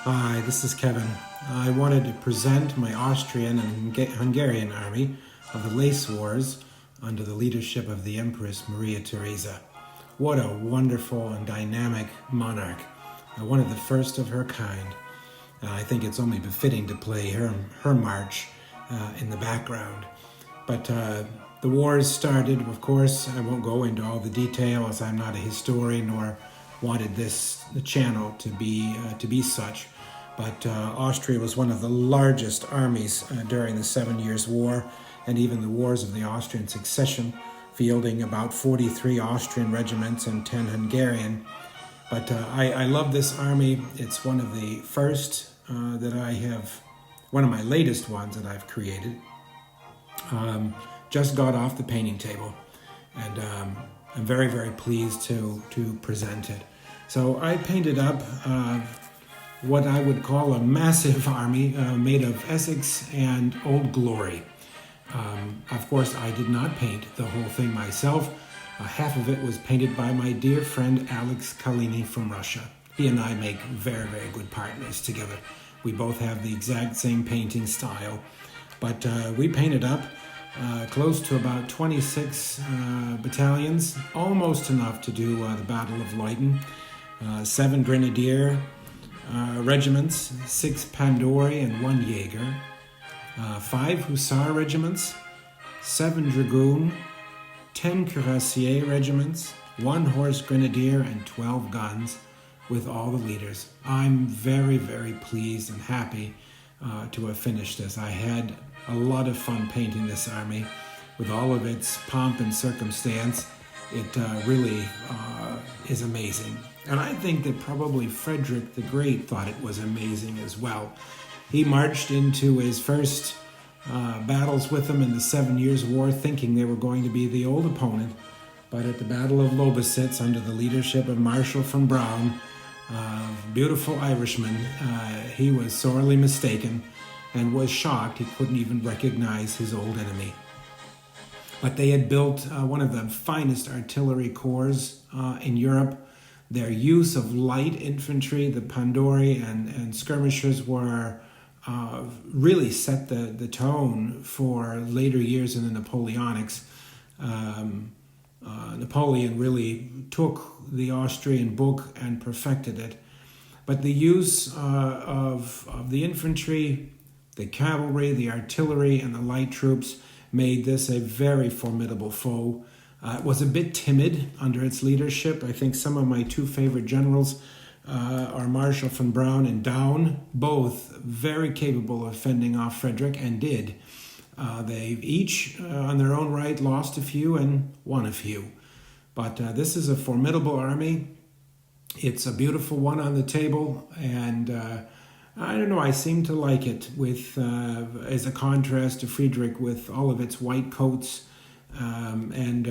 Hi, this is Kevin. I wanted to present my Austrian and Hungarian army of the Lace Wars under the leadership of the Empress Maria Theresa. What a wonderful and dynamic monarch, one of the first of her kind. I think it's only befitting to play her march in the background. But the wars started, of course. I won't go into all the details. I'm not a historian nor wanted the channel to be such. But Austria was one of the largest armies during the 7 Years' War and even the wars of the Austrian Succession, fielding about 43 Austrian regiments and 10 Hungarian. But I love this army. It's one of the first one of my latest ones that I've created. Just got off the painting table, and I'm very, very pleased to present it. So I painted up what I would call a massive army made of Essex and Old Glory. Of course, I did not paint the whole thing myself. Half of it was painted by my dear friend Alex Kolin from Russia. He and I make very, very good partners together. We both have the exact same painting style. But we painted up close to about 26 battalions, almost enough to do the Battle of Leuten. 7 Grenadier regiments, 6 Pandori and 1 Jaeger, 5 Hussar regiments, 7 Dragoon, 10 Cuirassier regiments, 1 Horse Grenadier, and 12 guns with all the leaders. I'm very, very pleased and happy to have finished this. I had a lot of fun painting this army with all of its pomp and circumstance. It really is amazing. And I think that probably Frederick the Great thought it was amazing as well. He marched into his first battles with them in the 7 Years' War thinking they were going to be the old opponent. But at the Battle of Lobositz, under the leadership of Marshal von Braun, beautiful Irishman, he was sorely mistaken and was shocked he couldn't even recognize his old enemy. But they had built one of the finest artillery corps in Europe. Their use of light infantry, the Pandori and skirmishers, were really set the tone for later years in the Napoleonics. Napoleon really took the Austrian book and perfected it. But the use of the infantry, the cavalry, the artillery, and the light troops made this a very formidable foe. It was a bit timid under its leadership. I think some of my 2 favorite generals are Marshal von Braun and Daun, both very capable of fending off Frederick, and did. They each, on their own right, lost a few and won a few. But this is a formidable army. It's a beautiful one on the table, and I don't know, I seem to like it with as a contrast to Friedrich with all of its white coats and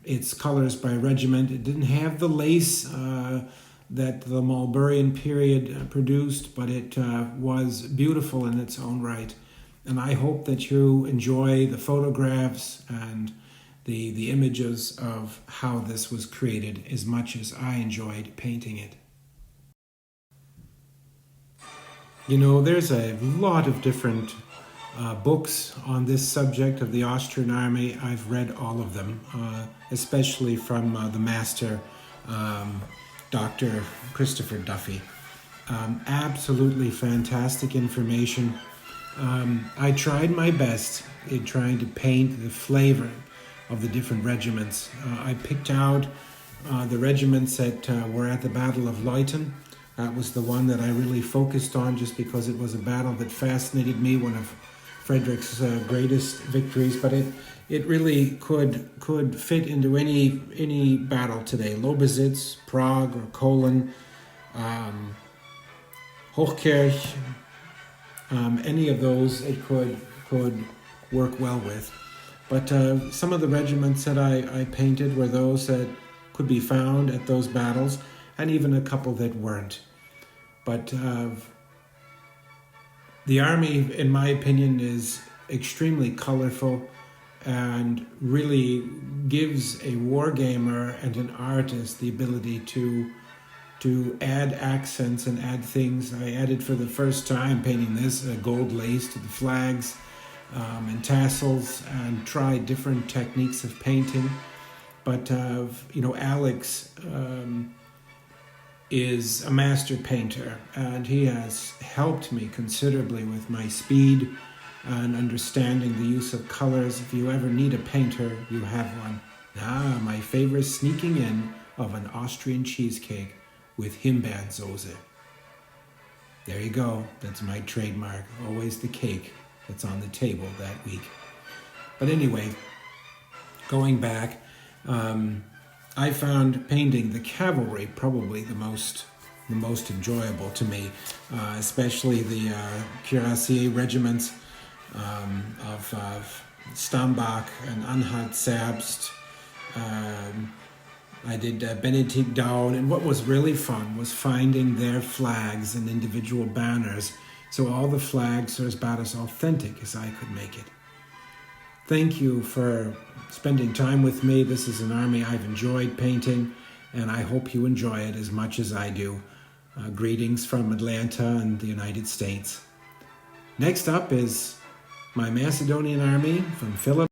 its colors by regiment. It didn't have the lace that the Marlburian period produced, but it was beautiful in its own right. And I hope that you enjoy the photographs and the images of how this was created as much as I enjoyed painting it. You know, there's a lot of different books on this subject of the Austrian Army. I've read all of them, especially from the master, Dr. Christopher Duffy. Absolutely fantastic information. I tried my best in trying to paint the flavor of the different regiments. I picked out the regiments that were at the Battle of Leuten. That was the one that I really focused on just because it was a battle that fascinated me, one of Frederick's greatest victories, but it really could fit into any battle today. Lobositz, Prague, or Kolin, Hochkirch, any of those it could work well with. But some of the regiments that I painted were those that could be found at those battles, and even a couple that weren't. But the army, in my opinion, is extremely colorful and really gives a wargamer and an artist the ability to to add accents and add things. I added for the first time painting this gold lace to the flags and tassels, and tried different techniques of painting. But Alex is a master painter, and he has helped me considerably with my speed and understanding the use of colors. If you ever need a painter, you have one. My favorite sneaking in of an Austrian cheesecake with Himbeersoße. There you go. That's my trademark. Always the cake that's on the table that week. But anyway, going back, I found painting the cavalry probably the most enjoyable to me, especially the cuirassier regiments of Stambach and Anhalt-Zerbst. I did Benedikt Down, and what was really fun was finding their flags and individual banners, so all the flags are about as authentic as I could make it. Thank you for spending time with me. This is an army I've enjoyed painting, and I hope you enjoy it as much as I do. Greetings from Atlanta and the United States. Next up is my Macedonian army from Philippines.